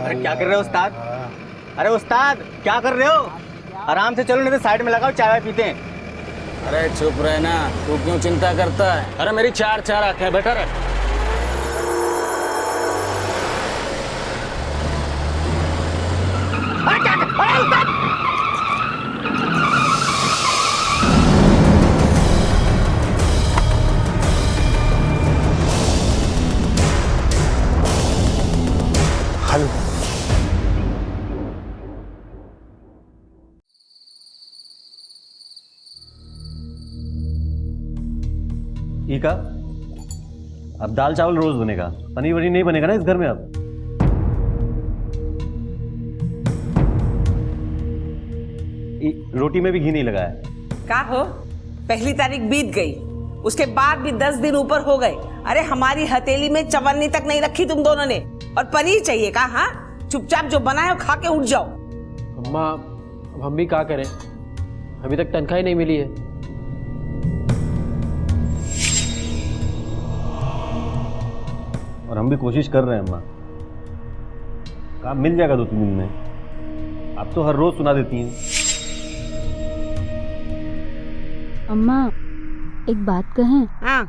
अरे क्या कर रहे हो उस्ताद? अरे उस्ताद क्या कर रहे हो? आराम से चलो, नहीं तो साइड में लगाओ, चाय पीते हैं। अरे चुप रहे ना, तू क्यों चिंता करता है? अरे मेरी चार आंखें हैं, बेटा रे। हेलो, ईका, अब दाल चावल रोज बनेगा, पनीर वनीर नहीं बनेगा ना इस घर में अब। रोटी में भी घी नहीं लगाया। का हो, पहली तारीख बीत गई, उसके बाद भी 10 दिन ऊपर हो गए। अरे हमारी हथेली में चवन्नी तक नहीं रखी तुम दोनों ने, और पनीर चाहिए का? हाँ, चुपचाप जो बनाए हो खा के उठ जाओ। अम्मा, अब हम भी क्या करें, अभी तक तनख्वाह ही नहीं मिली है। और हम भी कोशिश कर रहे हैं अम्मा, काम मिल जाएगा 2-3 दिन में। आप तो हर रोज सुना देती हैं। अम्मा, एक बात कहें? हाँ,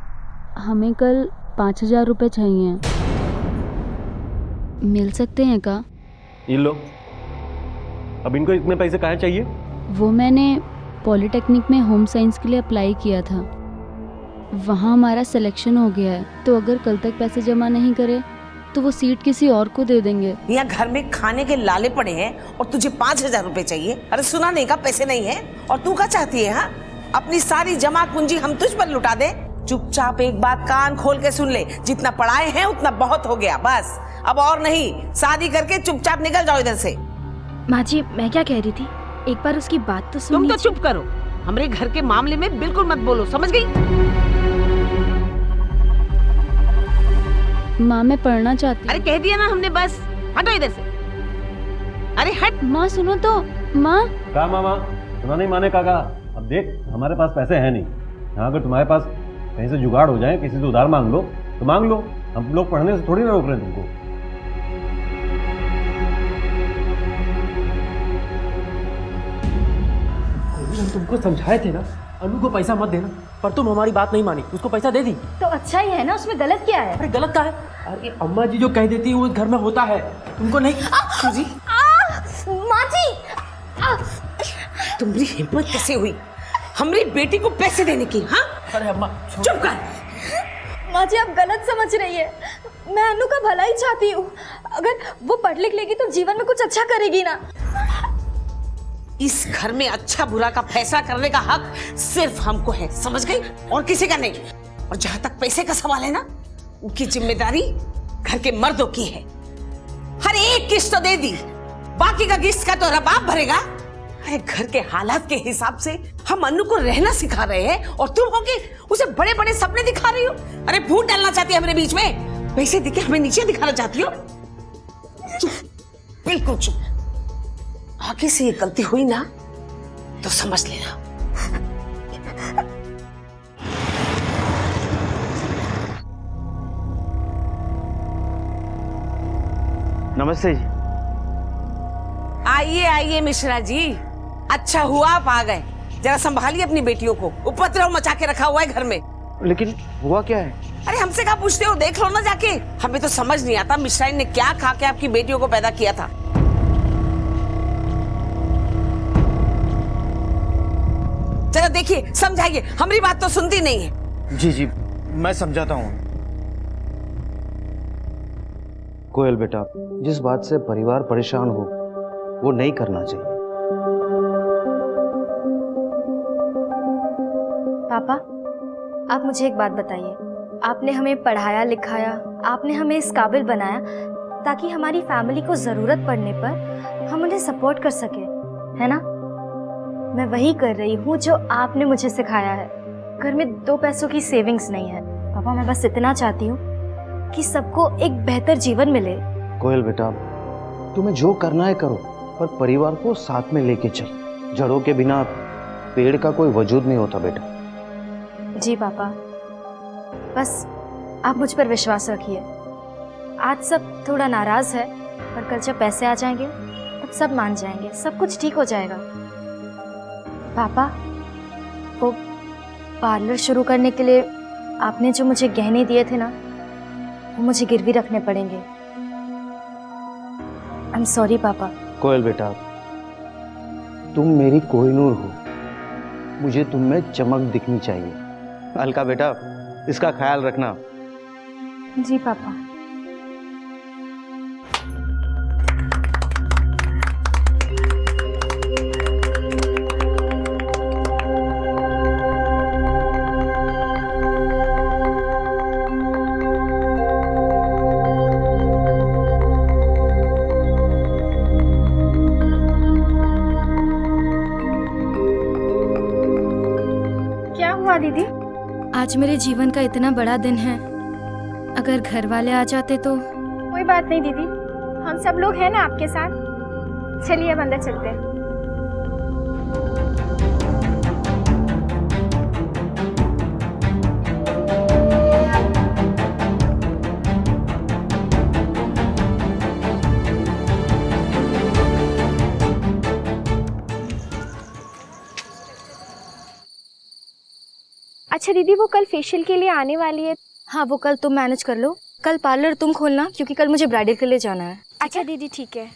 हमें कल 5,000 रुपए चाहिए, मिल सकते हैं का? ये लो, अब इनको इतने पैसे काहे चाहिए? वो मैंने पॉलिटेक्निक में होम साइंस के लिए अप्लाई किया था, वहाँ हमारा सिलेक्शन हो गया है, तो अगर कल तक पैसे जमा नहीं करे तो वो सीट किसी और को दे देंगे। यहाँ घर में खाने के लाले पड़े हैं और तुझे 5,000 रुपए चाहिए? अरे सुना नहीं का, पैसे नहीं है? और तू क्या चाहती है? हाँ, अपनी सारी जमा पूंजी हम तुझ पर लुटा दे? चुपचाप एक बात कान खोल के सुन ले, जितना पढ़ाए हैं उतना बहुत हो गया, बस अब और नहीं। शादी करके चुपचाप निकल जाओ इधर से। माँ जी, मैं क्या कह रही थी, एक बार उसकी बात तो सुन। तुम तो चुप करो, हमारे घर के मामले में बिल्कुल मत बोलो, समझ गई? माँ, मैं पढ़ना चाहती अरे हूँ। कह दिया ना हमने, बस हटो इधर से। अरे हट। माँ सुनो तो। माँ, कहा मामा, सुना नहीं माने का कहा। अब देख, हमारे पास पैसे हैं नहीं। हाँ, अगर तुम्हारे पास कहीं से जुगाड़ हो जाए, किसी से उधार मांग लो तो मांग लो, हम लोग पढ़ने से थोड़ी ना रोक रहे हैं तुमको। हम तुमको समझाए थे ना, अनु को पैसा मत देना, पर तुम हमारी बात नहीं मानी, उसको पैसा दे दी। तो अच्छा ही है ना, उसमें गलत क्या है? अरे गलत क्या है? अरे अम्मा जी जो कह देती है वो घर में होता है, तुमको नहीं। जी माँ जी, तुम्हारी हिम्मत कैसे हुई हमारी बेटी को पैसे देने की? हाँ, अरे अम्मा चुप कर। माँ जी आप गलत समझ रही है, मैं अनु का भला ही चाहती हूँ। अगर वो पढ़ लिख लेगी तो जीवन में कुछ अच्छा करेगी ना। इस घर में अच्छा बुरा का फैसला करने का हक सिर्फ हमको है, समझ गई? और किसी का नहीं। और जहां तक पैसे का सवाल है ना, उनकी जिम्मेदारी घर के मर्दों की है। हर एक किस्त तो दे दी, बाकी का किस्त का तो रबाब भरेगा। अरे घर के हालात के हिसाब से हम अनु को रहना सिखा रहे हैं और तुम होके उसे बड़े बड़े सपने दिखा रही हो। अरे भूत डालना चाहती है हमारे बीच में, पैसे देके हमें नीचे दिखाना चाहती हो। चुप, बिल्कुल चुप। आगे से ये गलती हुई ना तो समझ लेना। नमस्ते जी। आइए आइए मिश्रा जी, अच्छा हुआ आप आ गए। जरा संभालिए अपनी बेटियों को, उपद्रव मचा के रखा हुआ है घर में। लेकिन हुआ क्या है? अरे हमसे क्या पूछते हो, देख लो ना जाके। हमें तो समझ नहीं आता मिश्रा ने क्या खा के आपकी बेटियों को पैदा किया था। जरा देखिए, समझाइए, हमारी बात तो सुनती नहीं है। जी जी, मैं समझाता हूँ। कोयल बेटा, जिस बात से परिवार परेशान हो वो नहीं करना चाहिए। पापा, आप मुझे एक बात बताइए, आपने हमें पढ़ाया लिखाया, आपने हमें इस काबिल बनाया ताकि हमारी फैमिली को ज़रूरत पड़ने पर हम उन्हें सपोर्ट कर सके, है ना? मैं वही कर रही हूँ जो आपने मुझे सिखाया है। घर में 2 पैसों की सेविंग्स नहीं है पापा, मैं बस इतना चाहती हूँ कि सबको एक बेहतर जीवन मिले। कोयल बेटा, तुम्हें जो करना है करो, पर परिवार को साथ में लेके चल। जड़ों के बिना पेड़ का कोई वजूद नहीं होता बेटा। जी पापा, बस आप मुझ पर विश्वास रखिए। आज सब थोड़ा नाराज है, पर कल जब पैसे आ जाएंगे तब सब मान जाएंगे, सब कुछ ठीक हो जाएगा। पापा, वो पार्लर शुरू करने के लिए आपने जो मुझे गहने दिए थे ना, वो मुझे गिरवी रखने पड़ेंगे। आई एम सॉरी पापा। कोयल बेटा, तुम मेरी कोहिनूर हो, मुझे तुम में चमक दिखनी चाहिए। अलका बेटा, इसका ख्याल रखना। जी पापा। क्या हुआ दीदी? आज मेरे जीवन का इतना बड़ा दिन है, अगर घर वाले आ जाते तो। कोई बात नहीं दीदी, हम सब लोग हैं ना आपके साथ। चलिए अब अंदर चलते हैं। अच्छा दीदी, वो कल फेशियल के लिए आने वाली है। हाँ, वो कल तुम मैनेज कर लो। कल पार्लर तुम खोलना, क्योंकि कल मुझे ब्राइडल के लिए जाना है। अच्छा दीदी, ठीक है।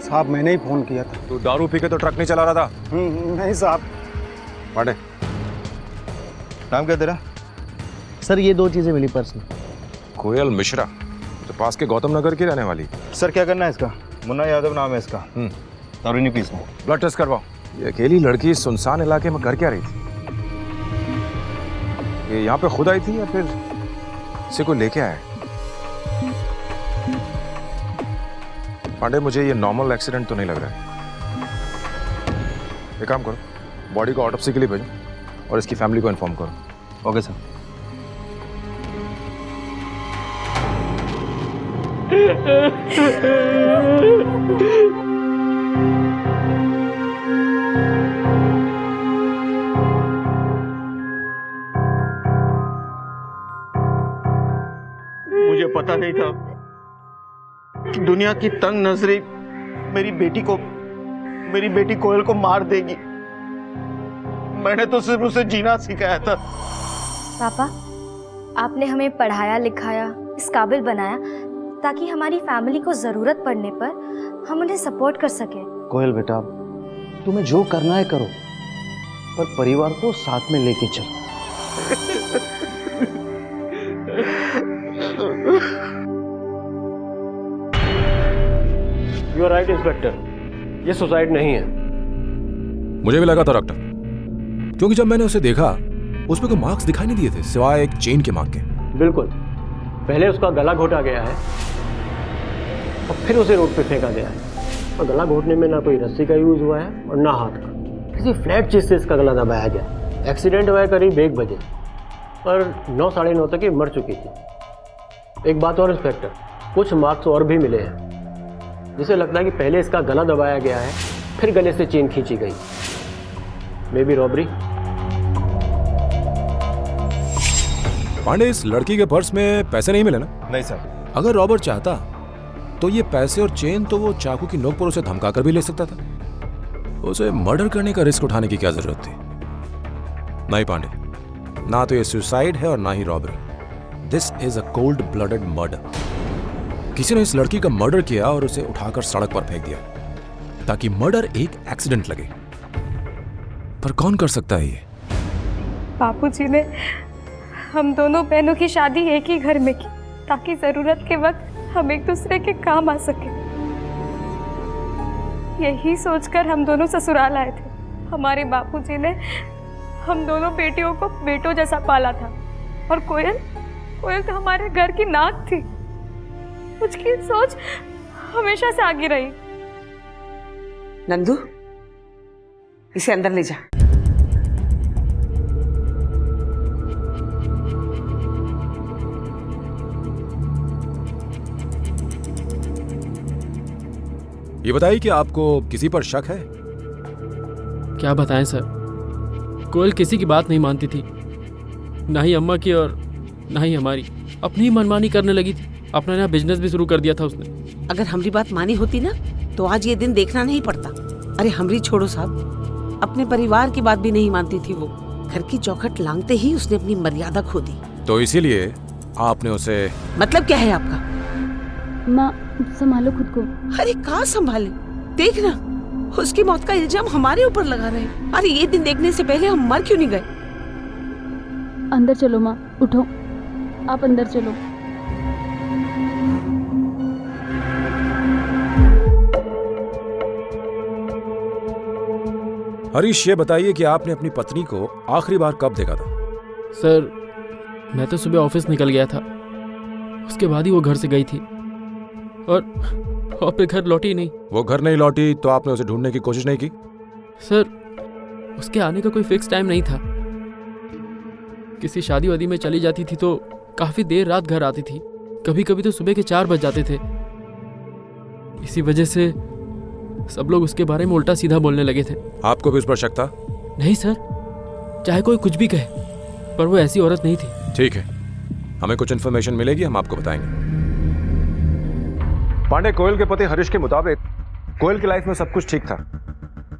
साहब, मैंने ही फोन किया था। तू दारू पी के तो ट्रक नहीं चला रहा था? नहीं साहब। पांडे, नाम क्या तेरा? सर, ये 2 चीजें मिली पर्स में। कोयल मिश्रा, तो पास के गौतम नगर की रहने वाली। सर, क्या करना है इसका? मुन्ना यादव नाम है इसका। दारू नहीं पीसना। ब्लड टेस्ट करवाओ। ये अकेली लड़की इस सुनसान इलाके में कर क्या रही थी? ये यहाँ पे खुद आई थी या फिर इसे कोई लेके आया? पांडे, मुझे ये नॉर्मल एक्सीडेंट तो नहीं लग रहा है। एक काम करो, बॉडी को ऑटोप्सी के लिए भेजो और इसकी फैमिली को इन्फॉर्म करो। Okay sir. मुझे पता नहीं था कि दुनिया की तंग नजरी मेरी बेटी कोयल को मार देगी। मैंने तो सिर्फ उसे जीना सिखाया था। पापा, आपने हमें पढ़ाया लिखाया, इस काबिल बनाया ताकि हमारी फैमिली को जरूरत पड़ने पर हम उन्हें सपोर्ट कर सके। कोयल बेटा, तुम्हें जो करना है करो, पर परिवार को साथ में लेके चलो। यू आर राइट इंस्पेक्टर, ये सुसाइड नहीं है। मुझे भी लगा था डॉक्टर, क्योंकि जब मैंने उसे देखा उसमें कोई मार्क्स दिखाई नहीं दिए थे सिवाय एक चेन के मार्क के। बिल्कुल, पहले उसका गला घोटा गया है और फिर उसे रोड पे फेंका गया है। और गला घोटने में ना कोई रस्सी का यूज हुआ है और ना हाथ का, किसी फ्लैट चीज से इसका गला दबाया गया। एक्सीडेंट हुआ है करीब 1 बजे, पर 9 साढ़े 9 तक ये मर चुकी थी। एक बात और इंस्पेक्टर, कुछ मार्क्स और भी मिले हैं जिसे लगता है कि पहले इसका गला दबाया गया है, फिर गले से चेन खींची गई। May be robbery. पांडे, इस लड़की के पर्स में पैसे नहीं मिले ना? नहीं सर। अगर रॉबर चाहता तो ये पैसे और चेन तो वो चाकू की नोक पर उसे धमका कर भी ले सकता था। उसे मर्डर करने का रिस्क उठाने की क्या जरूरत थी? नहीं पांडे, ना तो ये सुसाइड है और ना ही robbery. This is a cold blooded murder. किसी ने इस लड़की का मर्डर किया और उसे उठाकर सड़क पर फेंक दिया ताकि मर्डर एक एक्सीडेंट लगे। पर कौन कर सकता है ये? बापूजी ने हम दोनों बहनों की शादी एक ही घर में की ताकि जरूरत के वक्त हम एक दूसरे के काम आ सके। यही सोचकर हम दोनों ससुराल आए थे। हमारे बापूजी ने हम दोनों बेटियों को बेटों जैसा पाला था और कोयल तो हमारे घर की नाक थी। उसकी सोच हमेशा से आगे रही। नंदू, इसे अंदर ले जा। ये बताइए कि आपको किसी पर शक है? क्या बताएं सर, कोयल किसी की बात नहीं मानती थी, ना ही अम्मा की और ना ही हमारी। अपनी ही मनमानी करने लगी थी। अपना नया बिजनेस भी शुरू कर दिया था उसने। अगर हमारी बात मानी होती ना तो आज ये दिन देखना नहीं पड़ता। अरे हमरी छोड़ो साहब, अपने परिवार की बात भी नहीं मानती थी वो। घर की चौखट लांघते ही उसने अपनी मर्यादा खो दी। तो इसीलिए आपने उसे... मतलब क्या है आपका? माँ संभालो खुद को। अरे कहाँ संभाले, देख ना उसकी मौत का इल्जाम हमारे ऊपर लगा रहे हैं। अरे ये दिन देखने से पहले हम मर क्यों नहीं गए? अंदर चलो माँ, उठो, आप अंदर चलो। हरीश, ये बताइए कि आपने अपनी पत्नी को आखिरी बार कब देखा था? सर मैं तो सुबह ऑफिस निकल गया था, उसके बाद ही वो घर से गई थी और फिर घर लौटी नहीं। वो घर नहीं लौटी तो आपने उसे ढूंढने की कोशिश नहीं की? सर उसके आने का कोई फिक्स टाइम नहीं था। किसी शादी वादी में चली जाती थी तो काफी देर रात घर आती थी, कभी कभी तो सुबह के 4 बज जाते थे। इसी वजह से सब लोग उसके बारे में उल्टा सीधा बोलने लगे थे। आपको भी उस पर शक था? नहीं सर, चाहे कोई कुछ भी कहे, पर वो ऐसी औरत नहीं थी। ठीक है, हमें कुछ इन्फॉर्मेशन मिलेगी, हम आपको बताएंगे। पांडे, कोयल के पति हरीश के मुताबिक कोयल की लाइफ में सब कुछ ठीक था,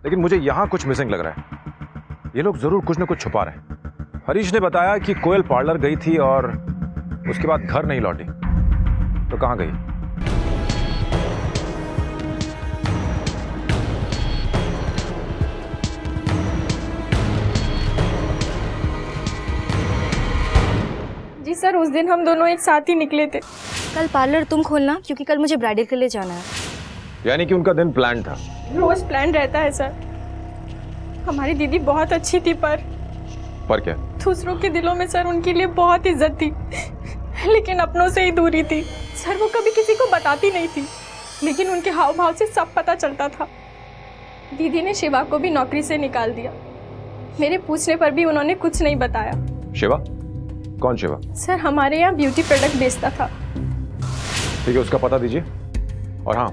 लेकिन मुझे यहां कुछ मिसिंग लग रहा है। ये लोग जरूर कुछ न कुछ छुपा रहे हैं। हरीश ने बताया कि कोयल पार्लर गई थी और उसके बाद घर नहीं लौटी, तो कहां गई? जी सर, उस दिन हम दोनों एक साथ ही निकले थे। कल पार्लर तुम खोलना, क्योंकि कल मुझे ब्राइडल के लिए जाना है। यानी कि उनका दिन प्लान था? रोज प्लान रहता है सर। हमारी दीदी बहुत अच्छी थी, पर क्या? दूसरों के दिलों में सर उनके लिए बहुत इज्जत थी, लेकिन अपनों से ही दूरी थी। सर वो कभी किसी को बताती नहीं थी, लेकिन उनके हाव भाव से सब पता चलता था। दीदी ने शिवा को भी नौकरी से निकाल दिया। मेरे पूछने पर भी उन्होंने कुछ नहीं बताया। शिवा? कौन शिवा? सर हमारे यहाँ ब्यूटी प्रोडक्ट बेचता था। ठीक है, उसका पता दीजिए। और हाँ,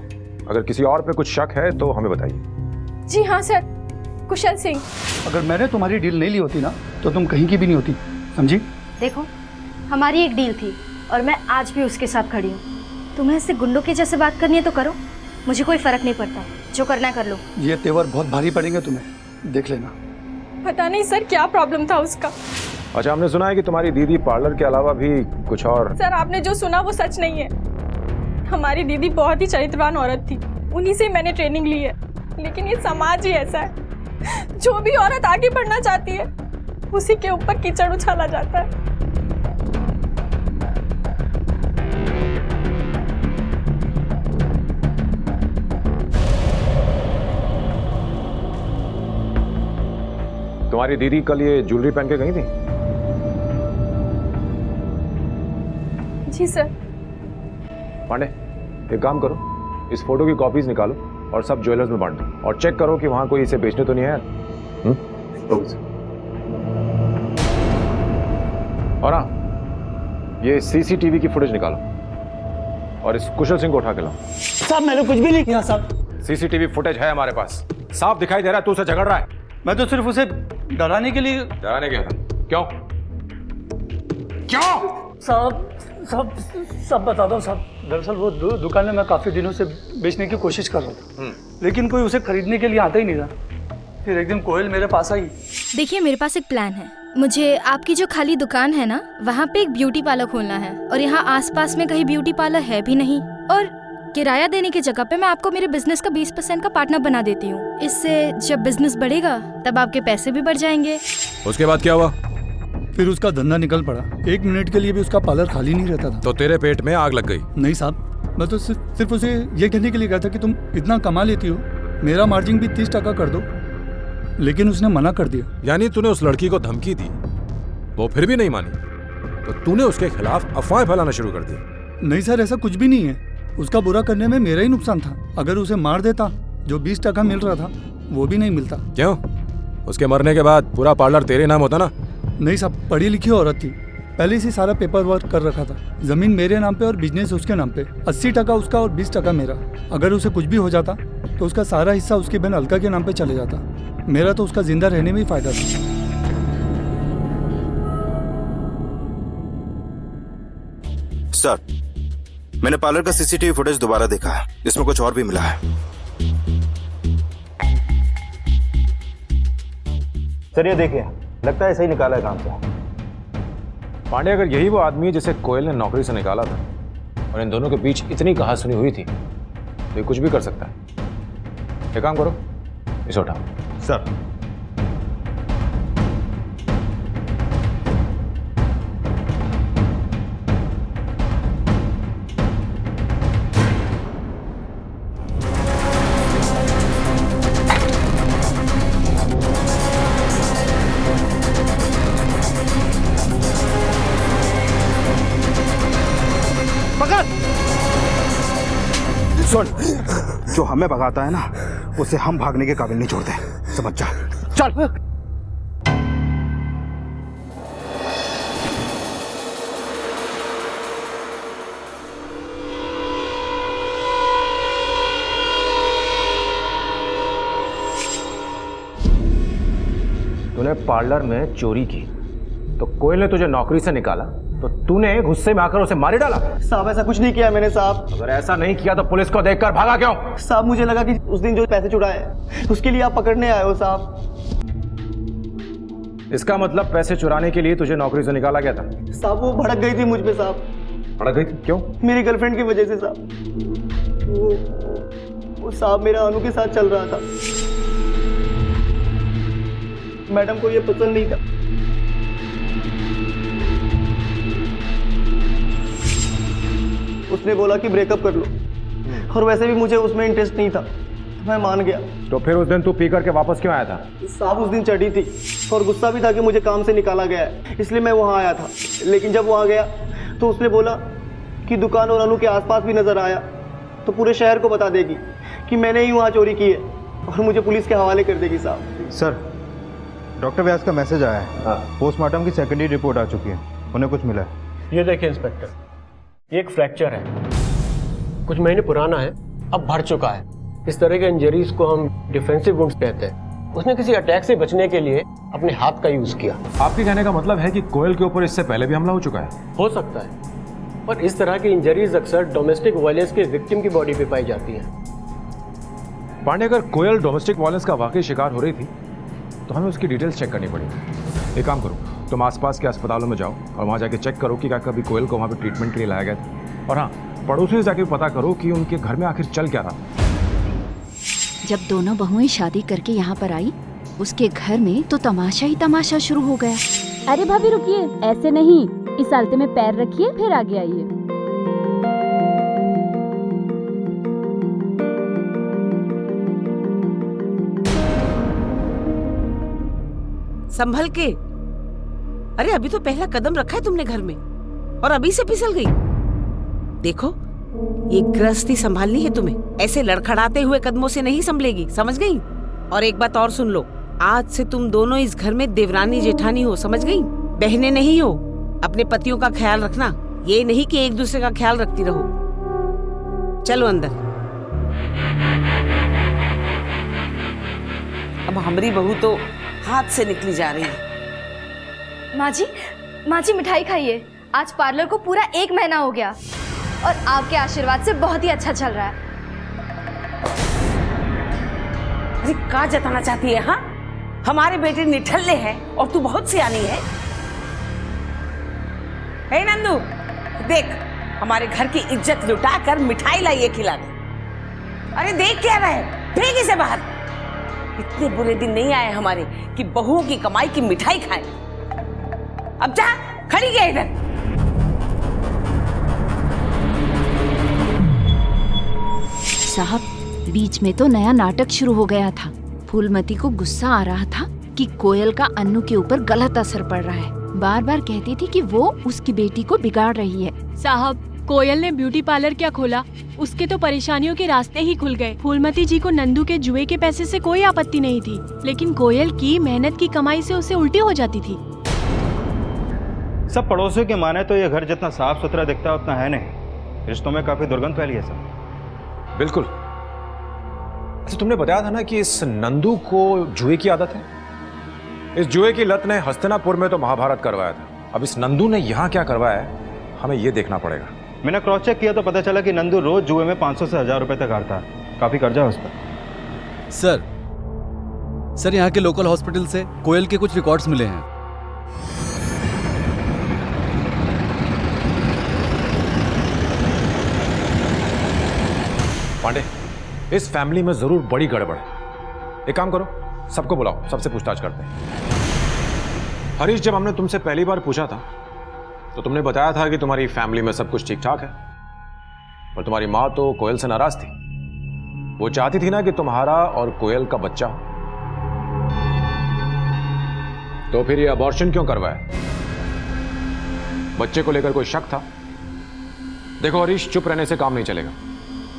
अगर किसी और पे कुछ शक है तो हमें बताइए। जी हाँ सर, कुशल सिंह। अगर मैंने तुम्हारी डील नहीं ली होती ना तो तुम कहीं की भी नहीं होती, समझी? देखो, हमारी एक डील थी और मैं आज भी उसके साथ खड़ी हूँ। तुम्हें इससे गुंडों के जैसे बात करनी है तो करो, मुझे कोई फर्क नहीं पड़ता। जो करना है कर लो। ये तेवर बहुत भारी पड़ेंगे तुम्हें, देख लेना। पता नहीं सर क्या प्रॉब्लम था उसका। अच्छा, हमने सुना है कि तुम्हारी दीदी पार्लर के अलावा भी कुछ और... सर आपने जो सुना वो सच नहीं है। हमारी दीदी बहुत ही चरित्रवान औरत थी, उन्हीं से मैंने ट्रेनिंग ली है। लेकिन ये समाज ही ऐसा है, जो भी औरत आगे बढ़ना चाहती है उसी के ऊपर कीचड़ उछाला जाता है। तुम्हारी दीदी कल ये ज्वेलरी पहन के गई थी? जी सर। पांडे, एक काम करो, इस फोटो की कॉपीज निकालो और सब ज्वेलर्स में बांट दो, और चेक करो कि वहां कोई इसे बेचने तो नहीं है। और हाँ, ये सीसीटीवी की फुटेज निकालो और इस कुशल सिंह को उठा के लाओ। साहब मैंने कुछ भी नहीं किया साहब। सीसीटीवी फुटेज है हमारे पास, साफ दिखाई दे रहा है तू उसे झगड़ रहा है। मैं तो सिर्फ उसे डराने के लिए। डराने गया था? क्यों? साहब सब बता दो साहब। दरअसल वो दुकान में मैं काफी दिनों से बेचने की कोशिश कर रहा था, लेकिन कोई उसे खरीदने के लिए आता ही नहीं था। फिर एक दिन कोयल मेरे पास आई। देखिए, मेरे पास एक प्लान है। मुझे आपकी जो खाली दुकान है ना, वहाँ पे एक ब्यूटी पार्लर खोलना है, और यहाँ आसपास में कहीं ब्यूटी पार्लर है भी नहीं। और किराया देने की जगह पे मैं आपको मेरे बिजनेस का 20% का पार्टनर बना देती हूँ। इससे जब बिजनेस बढ़ेगा तब आपके पैसे भी बढ़ जाएंगे। उसके बाद क्या हुआ? फिर उसका धंधा निकल पड़ा। 1 मिनट के लिए भी उसका पार्लर खाली नहीं रहता था। तो तेरे पेट में आग लग गई? नहीं साहब, मैं तो सिर्फ उसे ये कहने के लिए कहा था कि तुम इतना कमा लेती हो, मेरा मार्जिन भी 30% कर दो, लेकिन उसने मना कर दिया। यानी तूने उस लड़की को धमकी दी, वो फिर भी नहीं मानी, तो तूने उसके खिलाफ अफवाहें फैलाना शुरू कर दी? नहीं सर, ऐसा कुछ भी नहीं है। उसका बुरा करने में मेरा ही नुकसान था। अगर उसे मार देता, जो 20% मिल रहा था वो भी नहीं मिलता। क्यों? उसके मरने के बाद पूरा पार्लर तेरे नाम होता ना? नहीं साहब, पढ़ी लिखी औरत थी, पहले से सारा पेपर वर्क कर रखा था। जमीन मेरे नाम पे और बिजनेस उसके नाम पे। 80% उसका और 20% मेरा। अगर उसे कुछ भी हो जाता तो उसका सारा हिस्सा उसकी बहन अलका के नाम पे चले जाता। मेरा तो उसका जिंदा रहने में ही फायदा था। सर, मैंने पार्लर का सीसीटीवी फुटेज दोबारा देखा है, इसमें कुछ और भी मिला है। सर ये देखिए, लगता है सही निकाला है काम से। पांडे, अगर यही वो आदमी है जिसे कोयल ने नौकरी से निकाला था और इन दोनों के बीच इतनी कहासुनी हुई थी, तो ये कुछ भी कर सकता है। एक काम करो, इसे उठाओ। सर सुन, जो हमें भगाता है ना, उसे हम भागने के काबिल नहीं छोड़ते, समझ जा। चल। तूने पार्लर में चोरी की तो कोयल ने तुझे नौकरी से निकाला, तो तूने गुस्से में आकर उसे मार डाला? साहब ऐसा कुछ नहीं किया मैंने साहब। अगर ऐसा नहीं किया तो पुलिस को देखकर भागा क्यों? साहब मुझे लगा कि उस दिन जो पैसे चुराए उसके लिए आप पकड़ने आए हो साहब। इसका मतलब पैसे चुराने के लिए तुझे नौकरी से निकाला गया था? साहब वो भड़क गई थी मुझ पे साहब। भड़क गई थी? क्यों? मेरी गर्लफ्रेंड की वजह से साहब। वो साहब मेरा अनु के साथ चल रहा था, मैडम को ये पसंद नहीं था। उसने बोला कि ब्रेकअप कर लो, और वैसे भी मुझे उसमें इंटरेस्ट नहीं था, तो मैं मान गया। तो फिर उस दिन तू पी करके वापस क्यों आया था? साहब उस दिन चढ़ी थी और गुस्सा भी था कि मुझे काम से निकाला गया है, इसलिए मैं वहाँ आया था। लेकिन जब वहाँ गया तो उसने बोला कि दुकान और अनु के आसपास भी नजर आया तो पूरे शहर को बता देगी कि मैंने ही वहाँ चोरी की है और मुझे पुलिस के हवाले कर देगी साहब। सर, डॉक्टर व्यास का मैसेज आया है। पोस्टमार्टम की सेकेंडरी रिपोर्ट आ चुकी है, उन्हें कुछ मिला है। ये देखिए इंस्पेक्टर, ये एक फ्रैक्चर है, कुछ महीने पुराना है, अब भर चुका है। इस तरह के इंजरीज को हम डिफेंसिव वुंड्स कहते हैं। उसने किसी अटैक से बचने के लिए अपने हाथ का यूज किया। आपके कहने का मतलब है कि कोयल के ऊपर इससे पहले भी हमला हो चुका है? हो सकता है, पर इस तरह की इंजरीज अक्सर डोमेस्टिक वायलेंस के विक्टिम की बॉडी पे पाई जाती हैं। पांडे, अगर कोयल डोमेस्टिक वायलेंस का वाकई शिकार हो रही थी तो हमें उसकी डिटेल्स चेक करनी पड़ेगी। एक काम करो, तुम आसपास के अस्पतालों में जाओ और वहाँ जाके चेक करो कि क्या कभी कोयल को वहाँ पे ट्रीटमेंट के लिए लाया गया था। और हाँ, पड़ोसियों से जाके पता करो कि उनके घर में आखिर चल क्या रहा। जब दोनों बहुएं शादी करके यहाँ पर आई, उसके घर में तो तमाशा ही तमाशा शुरू हो गया। अरे भाभी रुकिए, ऐसे नहीं, इस आलते में पैर रखिए फिर आगे आइए। संभल के। अरे अभी तो पहला कदम रखा है तुमने घर में और अभी से फिसल गई। देखो, ये गृहस्थी संभालनी है तुम्हें, ऐसे लड़खड़ाते हुए कदमों से नहीं संभलेगी, समझ गई? और एक बात और सुन लो, आज से तुम दोनों इस घर में देवरानी जेठानी हो, समझ गई? बहनें नहीं हो। अपने पतियों का ख्याल रखना, ये नहीं कि एक दूसरे का ख्याल रखती रहो। चलो अंदर। अब हमारी बहू तो हाथ से निकली जा रही है। माँ जी मिठाई खाइए। आज पार्लर को पूरा 1 महीना हो गया और आपके आशीर्वाद से बहुत ही अच्छा चल रहा है। अरे क्या जताना चाहती है? हाँ, हमारे बेटे निठल्ले हैं और तू बहुत सियानी है। हे नंदू, देख, हमारे घर की इज्जत लुटाकर मिठाई लाइए खिला दे। अरे देख क्या रहा है, फेंक इसे बाहर। इतने बुरे दिन नहीं आए हमारे कि बहुओं की कमाई की मिठाई खाए। अब जा, खड़ी गया इधर। साहब, बीच में तो नया नाटक शुरू हो गया था। फूलमती को गुस्सा आ रहा था कि कोयल का अन्नू के ऊपर गलत असर पड़ रहा है। बार बार कहती थी कि वो उसकी बेटी को बिगाड़ रही है। साहब, कोयल ने ब्यूटी पार्लर क्या खोला, उसके तो परेशानियों के रास्ते ही खुल गए। फूलमती जी को नंदू के जुए के पैसे से कोई आपत्ति नहीं थी, लेकिन कोयल की मेहनत की कमाई से उसे उल्टी हो जाती थी। सब पड़ोसियों के माने तो ये घर जितना साफ सुथरा दिखता है उतना है नहीं। रिश्तों में काफी दुर्गंध फैली है सब। बिल्कुल। अच्छा, तुमने बताया था ना कि इस नंदू को जुए की आदत है। इस जुए की लत ने हस्तिनापुर में तो महाभारत करवाया था, अब इस नंदू ने यहाँ क्या करवाया है हमें ये देखना पड़ेगा। मैंने क्रॉस चेक किया तो पता चला कि नंदू रोज जुए में 500 से 1000 रुपए तक हारता है। काफी कर्जा है उस पर। सर यहाँ के लोकल हॉस्पिटल से कोयल के कुछ रिकॉर्ड्स मिले हैं। पांडे, इस फैमिली में जरूर बड़ी गड़बड़ है। एक काम करो, सबको बुलाओ, सबसे पूछताछ करते हैं। हरीश, जब हमने तुमसे पहली बार पूछा था तो तुमने बताया था कि तुम्हारी फैमिली में सब कुछ ठीक ठाक है, पर तुम्हारी माँ तो कोयल से नाराज थी। वो चाहती थी ना कि तुम्हारा और कोयल का बच्चा हो। तो फिर ये अबॉर्शन क्यों करवाया? बच्चे को लेकर कोई शक था? देखो हरीश, चुप रहने से काम नहीं चलेगा।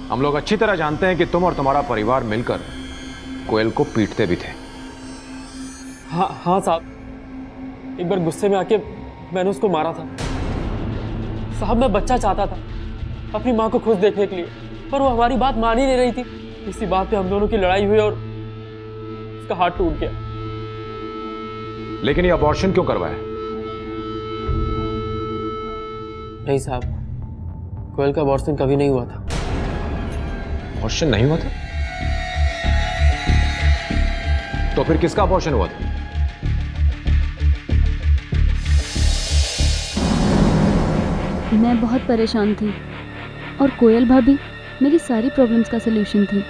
हम लोग अच्छी तरह जानते हैं कि तुम और तुम्हारा परिवार मिलकर कोयल को पीटते भी थे। हाँ साहब, एक बार गुस्से में आके मैंने उसको मारा था। साहब, मैं बच्चा चाहता था अपनी माँ को खुश देखने के लिए, पर वो हमारी बात मान ही नहीं रही थी। इसी बात पे हम दोनों की लड़ाई हुई और उसका हाथ टूट गया। लेकिन ये अबॉर्शन क्यों करवाया? नहीं साहब, कोयल का अबॉर्शन कभी नहीं हुआ था। अबॉर्शन नहीं हुआ था? तो फिर किसका अबॉर्शन हुआ था? मैं बहुत परेशान थी और कोयल भाभी मेरी सारी प्रॉब्लम्स का सलूशन थी,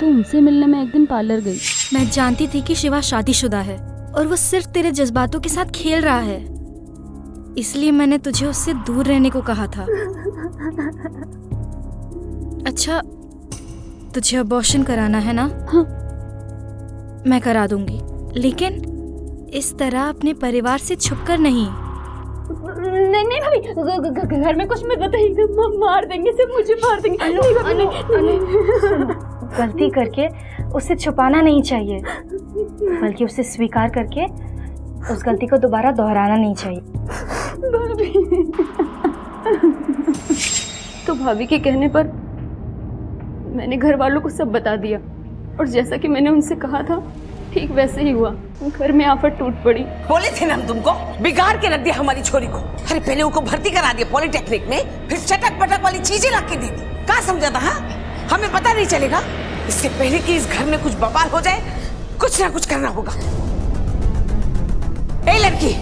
तो उनसे मिलने में एक दिन पार्लर गई। मैं जानती थी कि शिवा शादीशुदा है और वो सिर्फ तेरे जज्बातों के साथ खेल रहा है, इसलिए मैंने तुझे उससे दूर रहने को कहा था। अच्छा, तुझे अबॉर्शन कराना है ना? हाँ। मैं करा दूंगी, लेकिन इस तरह अपने परिवार से छुपकर नहीं। नहीं भाभी, घर में कुछ मत बताइए, मार देंगे, सिर्फ मुझे मार देंगे। गलती करके उसे छुपाना नहीं चाहिए, बल्कि उसे स्वीकार करके उस गलती को दोबारा दोहराना नहीं चाहिए। तो भाभी के कहने पर मैंने घर वालों को सब बता दिया, और जैसा कि मैंने उनसे कहा था ठीक वैसे ही हुआ। घर में आफत टूट पड़ी। बोले थे ना हम तुमको, बिगाड़ के रख दिया हमारी छोरी को। अरे पहले उनको भर्ती करा दिया पॉलिटेक्निक में, फिर चटक पटक वाली चीजें ला के दे दी। क्या समझा था? हाँ, हमें पता नहीं चलेगा? इससे पहले कि इस घर में कुछ बवाल हो जाए, कुछ ना कुछ करना होगा। ए लड़की,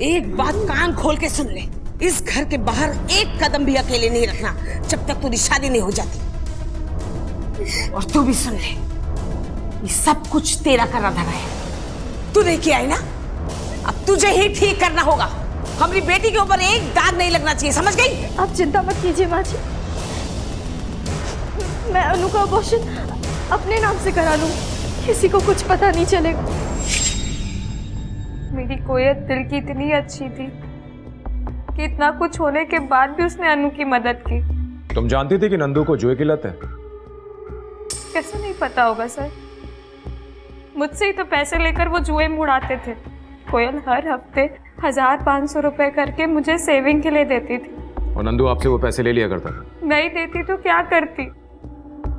एक बात कान खोल के सुन ले, इस घर के बाहर एक कदम भी अकेले नहीं रखना जब तक तेरी शादी नहीं हो जाती। और तू भी सुन ले, ये सब कुछ तेरा करना धरा है। तू लेके आई ना, अब तुझे ही ठीक करना होगा। हमारी बेटी के ऊपर एक दाग नहीं लगना चाहिए, समझ गई? आप चिंता मत कीजिए माँ जी, मैं अनु का अबॉर्शन अपने नाम से करा लूं, किसी को कुछ पता नहीं चलेगा। मेरी कोयल दिल की इतनी अच्छी थी कि इतना कुछ होने के बाद भी उसने अनु की मदद की। तुम जानती थी कि नंदू को जुए की लत है? कैसे नहीं पता होगा सर, मुझसे ही तो पैसे लेकर वो जुए में उड़ाते थे। कोयल हर हफ्ते 1000-500 रुपए करके मुझे सेविंग के लिए देती थी। और नंदू आपसे वो पैसे ले लिया करता था? नहीं देती तो क्या करती,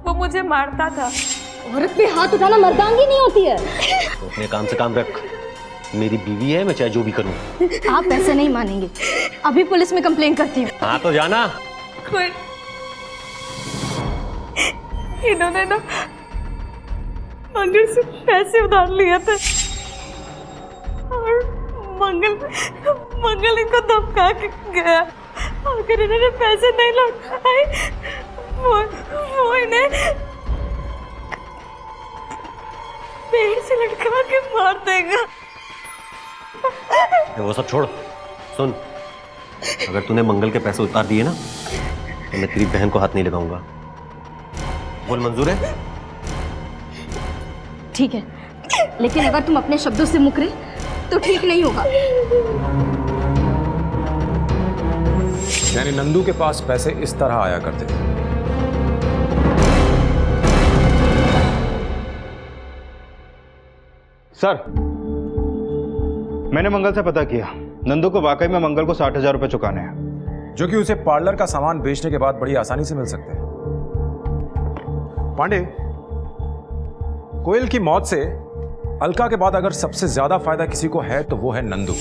वो मुझे मारता था। औरत पे हाथ उठाना मर्दांगी नहीं होती है। तो अपने काम से काम रख, मेरी बीवी है, मैं चाहे जो भी करूं। आप ऐसे नहीं मानेंगे, अभी पुलिस में कंप्लेन करती हूँ। हाँ तो जाना। इन्होंने ना मंगल से पैसे उधार लिए थे और मंगल इनको धमका के गया। अगर इन्होंने पैसे नहीं लौटाए वो इन्हें पेड़ से लटका के मार देगा। वो सब छोड़, सुन, अगर तूने मंगल के पैसे उतार दिए ना तो मैं तेरी बहन को हाथ नहीं लगाऊंगा। बोल, मंजूर है? ठीक है, लेकिन अगर तुम अपने शब्दों से मुकरे तो ठीक नहीं होगा। यानी नंदू के पास पैसे इस तरह आया करते थे। सर, मैंने मंगल से पता किया, नंदू को वाकई में मंगल को 60,000 रुपए चुकाने हैं, जो कि उसे पार्लर का सामान बेचने के बाद बड़ी आसानी से मिल सकते हैं। पांडे, कोयल की मौत से अलका के बाद अगर सबसे ज्यादा फायदा किसी को है तो वो है नंदू।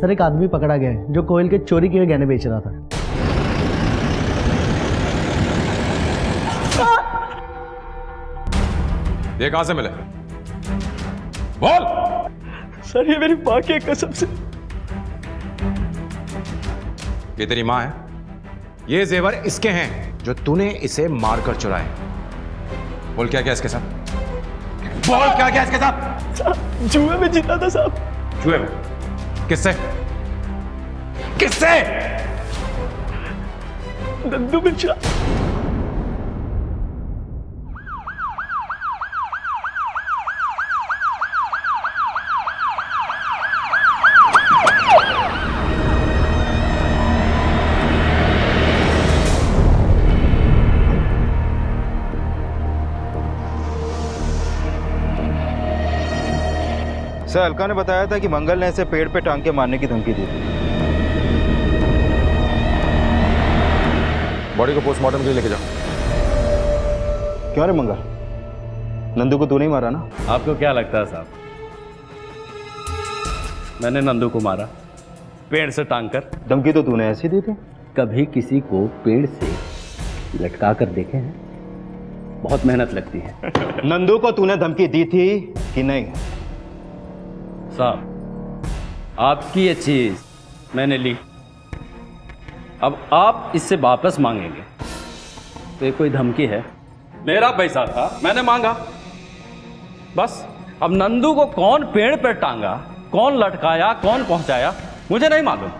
सर एक आदमी पकड़ा गया है जो कोयल के चोरी किए गहने बेच रहा था। ये कहां से मिले? बोल। सर ये मेरी माँ की कसम से। ये तेरी माँ है? ये जेवर इसके हैं जो तूने इसे मारकर चुराए। बोल क्या क्या इसके साथ? बोल क्या क्या इसके साथ? जुए में जीता था साहब। जुए में? किससे? किससे? नंदू मिश्रा। सर, अलका ने बताया था कि मंगल ने इसे पेड़ पे टांग के मारने की धमकी दी थी। बॉडी को पोस्टमार्टम के लिए लेके जाओ। क्यों रे मंगल, नंदू को तू नहीं मारा ना? आपको क्या लगता है साहब, मैंने नंदू को मारा पेड़ से टांग कर? धमकी तो तूने ऐसी दी थी। कभी किसी को पेड़ से लटका कर देखे हैं? बहुत मेहनत लगती है। नंदू को तूने धमकी दी थी कि नहीं? साहब, आपकी ये चीज मैंने ली, अब आप इससे वापस मांगेंगे तो ये कोई धमकी है? मेरा पैसा था, मैंने मांगा, बस। अब नंदू को कौन पेड़ पर टांगा, कौन लटकाया, कौन पहुंचाया, मुझे नहीं मालूम।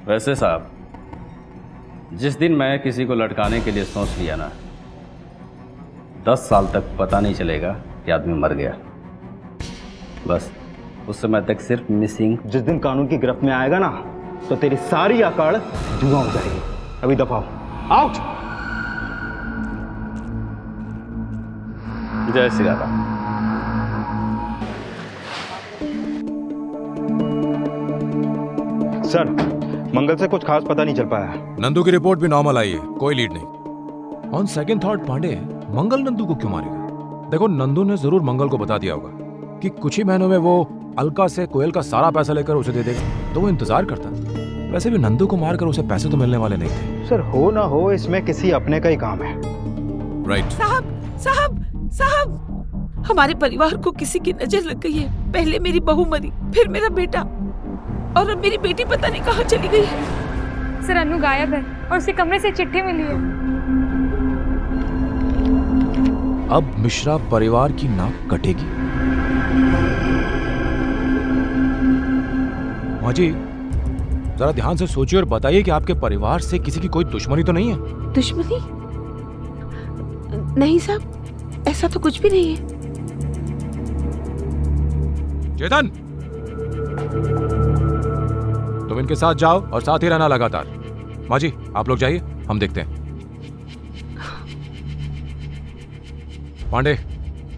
वैसे साहब, जिस दिन मैं किसी को लटकाने के लिए सोच लिया ना, 10 साल तक पता नहीं चलेगा कि आदमी मर गया। बस उस समय तक सिर्फ मिसिंग। जिस दिन कानून की गिरफ्त में आएगा ना, तो तेरी सारी अकड़ धुआं हो जाएगी। अभी दफा आउट। जय श्री राम। सर, मंगल से कुछ खास पता नहीं चल पाया। नंदू की रिपोर्ट भी नॉर्मल आई है, कोई लीड नहीं। ऑन सेकंड थॉट पांडे, मंगल नंदू को क्यों मारेगा? देखो, नंदू ने जरूर मंगल को बता दिया होगा कि कुछ ही महीनों में वो अलका से कोयल का सारा पैसा लेकर उसे दे देगा, तो वो इंतजार करता। वैसे भी नंदू को मारकर उसे पैसे तो मिलने वाले नहीं थे। सर, हो ना हो, इसमें किसी अपने का ही काम है। राइट। साहब साहब साहब, हमारे परिवार को किसी की नजर लग गई है। पहले मेरी बहू मरी, फिर मेरा बेटा, और अब मेरी बेटी पता नहीं कहाँ चली गई है। सर, अनु गायब है और उसके कमरे से चिट्ठी मिली है। अब मिश्रा परिवार की नाक कटेगी। माँ जी, जरा ध्यान से सोचिए और बताइए कि आपके परिवार से किसी की कोई दुश्मनी तो नहीं है? दुश्मनी? नहीं साहब, ऐसा तो कुछ भी नहीं है। चेतन, तुम इनके साथ जाओ और साथ ही रहना लगातार। माँ जी, आप लोग जाइए, हम देखते हैं। पांडे,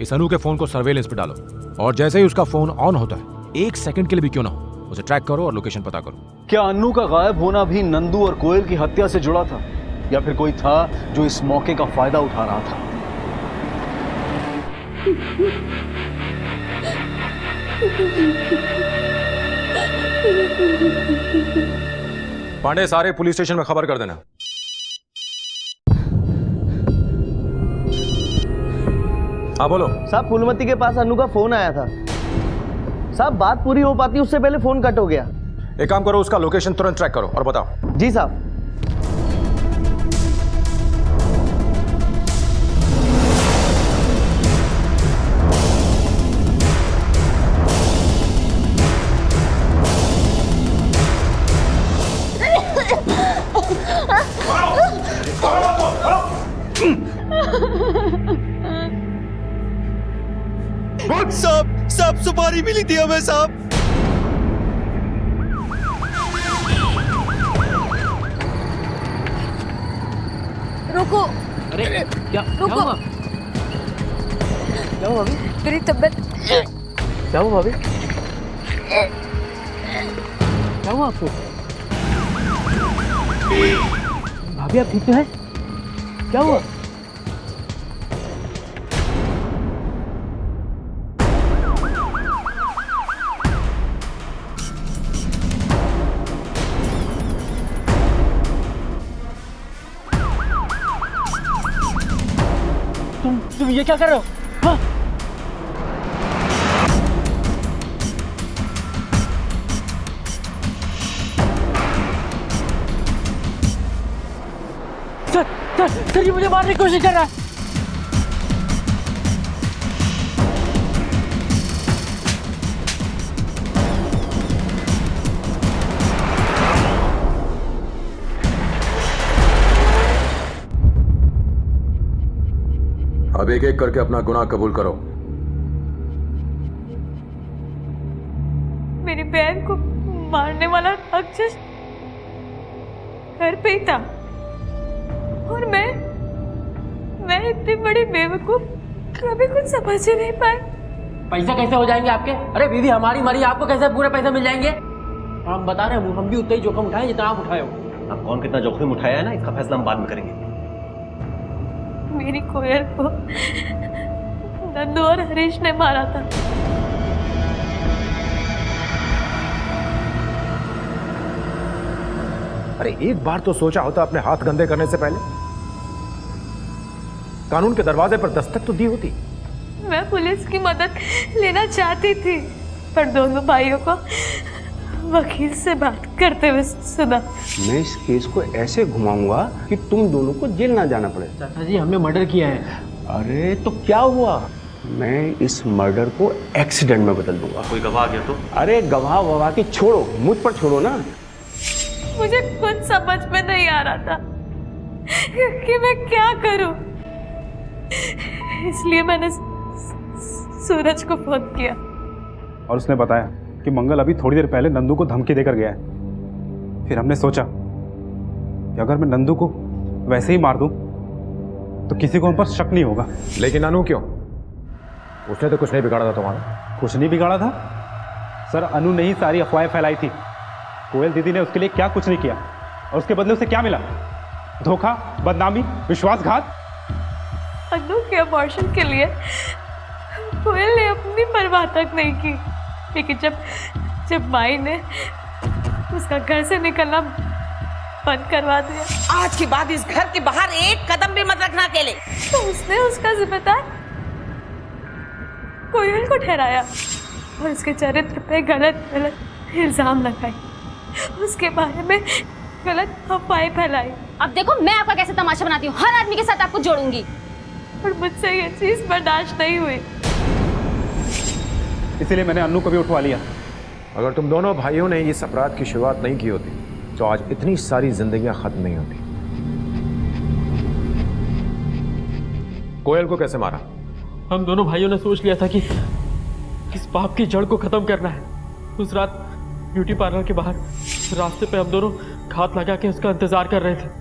इस अनु के फोन को सर्वेलेंस पे डालो, और जैसे ही उसका फोन ऑन होता है, 1 सेकंड के लिए भी क्यों ना हो, उसे ट्रैक करो और लोकेशन पता करो। क्या अन्नू का गायब होना भी नंदू और कोयल की हत्या से जुड़ा था, या फिर कोई था जो इस मौके का फायदा उठा रहा था? पांडे, सारे पुलिस स्टेशन में खबर कर देना। हाँ बोलो। साहब, फूलमती के पास अनु का फोन आया था। साहब, बात पूरी हो पाती उससे पहले फोन कट हो गया। एक काम करो, उसका लोकेशन तुरंत ट्रैक करो और बताओ। जी साहब। साहब, सुपारी मिली थी हमें साहब। रुको। अरे क्या रुको। हुआ? क्या हुआ भाभी? मेरी तबीयत। क्या हुआ भाभी? क्या हुआ आपको? भाभी आप ठीक तो है? क्या हुआ? तुम ये क्या कर रहे हो? हाँ? सर ये मुझे मारने की कोशिश कर रहा है। अब एक एक करके अपना गुनाह कबूल करो। मेरी बहन को मारने वाला राक्षस घर पे ही था और मैं इतनी बड़ी बेवकूफ कभी कुछ समझ ही नहीं पाई। पैसा कैसे हो जाएंगे आपके? अरे दीदी हमारी मरी, आपको कैसे पूरे पैसे मिल जाएंगे? हम बता रहे हैं, हम भी उतना ही जोखिम उठाए जितना आप उठाए हो। अब कौन कितना जोखिम उठाया है ना, इसका फैसला हम बाद में करेंगे। मेरी कोयल को नंदू और हरीश ने मारा था। अरे एक बार तो सोचा होता अपने हाथ गंदे करने से पहले, कानून के दरवाजे पर दस्तक तो दी होती। मैं पुलिस की मदद लेना चाहती थी पर दोनों भाइयों को वकील से बात करते हुए सुना। मैं इस केस को ऐसे घुमाऊंगा कि तुम दोनों को जेल ना जाना पड़े। चाचा जी हमने मर्डर किया है। अरे तो क्या हुआ, मैं इस मर्डर को एक्सीडेंट में बदल दूंगा। कोई गवाह आ गया तो? अरे गवाह ववाह की छोड़ो, मुझ पर छोड़ो ना। मुझे कुछ समझ में नहीं आ रहा था कि मैं क्या करूं, इसलिए मैंने सूरज को फोन किया और उसने बताया कि मंगल अभी थोड़ी देर पहले नंदू को धमकी देकर गया है। फिर हमने सोचा कि अगर मैं नंदू को वैसे ही मार दूं तो किसी को हम पर शक नहीं होगा। लेकिन अनु क्यों? उसने तो कुछ नहीं बिगाड़ा था तुम्हारा। कुछ नहीं बिगाड़ा था सर, अनु ने ही सारी अफवाहें फैलाई थी। कोयल दीदी ने उसके लिए क्या कुछ नहीं किया और उसके बदले उसे क्या मिला? धोखा, बदनामी, विश्वासघात। अनु के अबॉर्शन के लिए कोयल ने अपनी परवाह तक नहीं की, लेकिन जब माई ने उसका घर से निकलना बंद करवा दिया, आज के बाद इस घर के बाहर एक कदम भी मत रखना अकेले। तो उसने उसका जिम्मेदार कोयल को ठहराया और उसके चरित्र पे गलत इल्जाम लगाए, उसके बारे में गलत अफवाहें फैलाई। अब देखो मैं आपका कैसे तमाशा बनाती हूँ, हर आदमी के साथ आपको जोड़ूंगी। और मुझसे ये चीज बर्दाश्त नहीं हुई, इसीलिए मैंने अन्नू को भी उठवा लिया। अगर तुम दोनों भाइयों ने इस अपराध की शुरुआत नहीं की होती तो आज इतनी सारी जिंदगियां खत्म नहीं होती। कोयल को कैसे मारा? हम दोनों भाइयों ने सोच लिया था कि इस पाप की जड़ को खत्म करना है। उस रात ब्यूटी पार्लर के बाहर रास्ते पे हम दोनों घात लगा के उसका इंतजार कर रहे थे।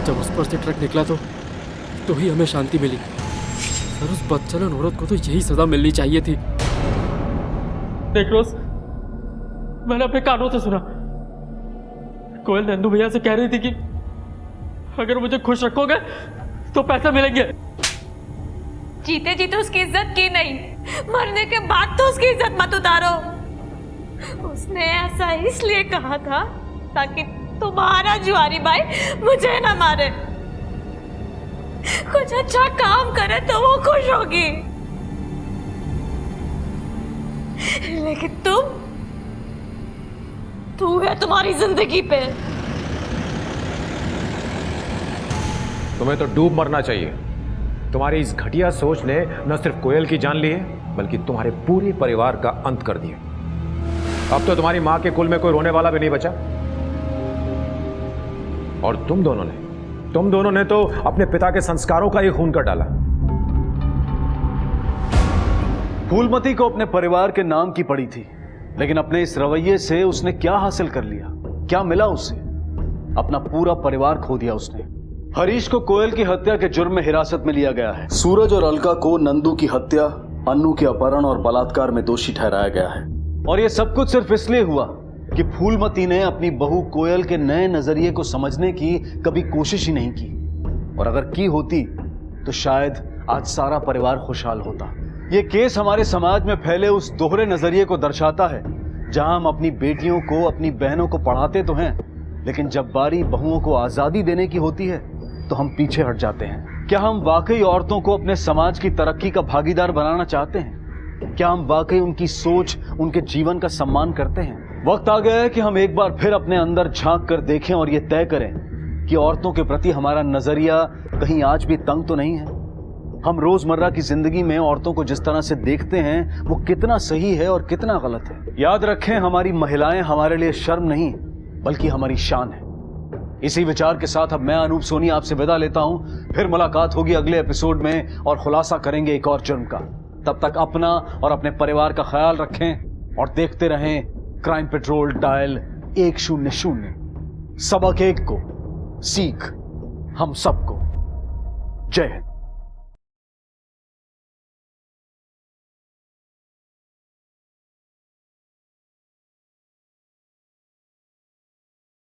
जब उस पर से ट्रक निकला तो ही हमें शांति मिली। सर उस बदचलन औरत को तो यही सजा मिलनी चाहिए थी। देख रोज, मैंने अपने कानों से सुना कोयल नंदू भैया से कह रही थी कि अगर मुझे खुश रखोगे तो पैसे मिलेंगे। जीते जीते उसकी इज्जत की नहीं, मरने के बाद तो उसकी इज्जत मत उतारो। उसने ऐसा इसलिए कहा था ताकि तुम्हारा जुआरी भाई मुझे ना मारे, कुछ अच्छा काम करे तो वो खुश होगी। लेकिन तू है तुम्हारी जिंदगी पे। तुम्हें तो डूब मरना चाहिए। तुम्हारी इस घटिया सोच ने न सिर्फ कोयल की जान ली है बल्कि तुम्हारे पूरे परिवार का अंत कर दिया। अब तो तुम्हारी मां के कुल में कोई रोने वाला भी नहीं बचा। और तुम दोनों ने तो अपने पिता के संस्कारों का ही खून कर डाला। फूलमती को अपने परिवार के नाम की पड़ी थी, लेकिन अपने इस रवैये से उसने क्या हासिल कर लिया, क्या मिला उसे? अपना पूरा परिवार खो दिया उसने। हरीश को कोयल की हत्या के जुर्म में हिरासत में लिया गया है। सूरज और अलका को नंदू की हत्या, अन्नू के अपहरण और बलात्कार में दोषी ठहराया गया है। और यह सब कुछ सिर्फ इसलिए हुआ कि फूलमती ने अपनी बहू कोयल के नए नजरिए को समझने की कभी कोशिश ही नहीं की। और अगर की होती तो शायद आज सारा परिवार खुशहाल होता। ये केस हमारे समाज में फैले उस दोहरे नजरिए को दर्शाता है, जहां हम अपनी बेटियों को, अपनी बहनों को पढ़ाते तो हैं, लेकिन जब बारी बहुओं को आजादी देने की होती है तो हम पीछे हट जाते हैं। क्या हम वाकई औरतों को अपने समाज की तरक्की का भागीदार बनाना चाहते हैं? क्या हम वाकई उनकी सोच, उनके जीवन का सम्मान करते हैं? वक्त आ गया है कि हम एक बार फिर अपने अंदर झांक कर देखें और ये तय करें कि औरतों के प्रति हमारा नजरिया कहीं आज भी तंग तो नहीं है। हम रोजमर्रा की जिंदगी में औरतों को जिस तरह से देखते हैं वो कितना सही है और कितना गलत है। याद रखें, हमारी महिलाएं हमारे लिए शर्म नहीं बल्कि हमारी शान है। इसी विचार के साथ अब मैं अनूप सोनी आपसे विदा लेता हूं। फिर मुलाकात होगी अगले एपिसोड में और खुलासा करेंगे एक और जुर्म का। तब तक अपना और अपने परिवार का ख्याल रखें और देखते रहें क्राइम पेट्रोल डायल 100। सबक एक को, सीख हम सबको। जय हिंद।